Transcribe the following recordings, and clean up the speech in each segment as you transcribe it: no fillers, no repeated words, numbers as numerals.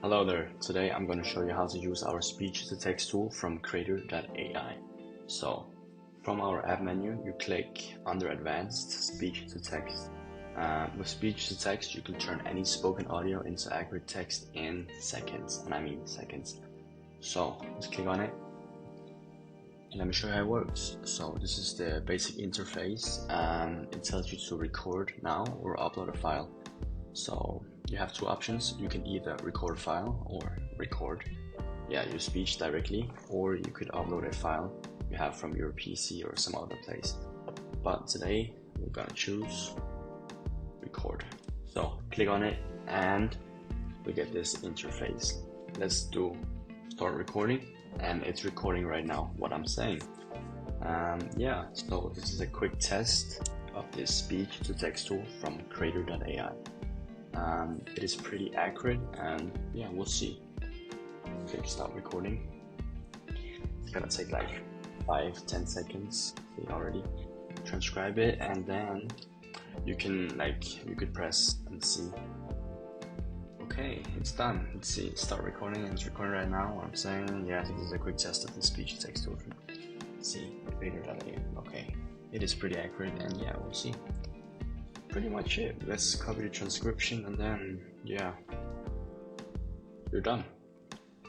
Hello there, today I'm going to show you how to use our speech-to-text tool from Krater.ai. So, from our app menu, you click under Advanced Speech-to-Text. With speech-to-text, you can turn any spoken audio into accurate text in seconds, and I mean seconds. So, let's click on it, and let me show you how it works. So, this is the basic interface. It tells you to record now or upload a file. So you have two options. You can either record a file or record your speech directly, or you could upload a file you have from your PC or some other place. But today we're gonna choose record. So click on it and we get this interface. Let's do start recording, and it's recording right now what I'm saying. So this is a quick test of this speech to text tool from Krater.ai. It is pretty accurate, and we'll see. Click stop recording. It's gonna take like 5-10 seconds. See, already transcribe it, and then you could press and see. Okay, it's done. Let's see, start recording, and it's recording right now what I'm saying. This is a quick test of the speech to text tool from Krater.ai. Okay, it is pretty accurate, and we'll see. Pretty much it. Let's copy the transcription, and then you're done.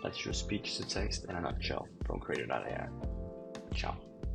That's your speech to text in a nutshell from Krater.ai. Ciao.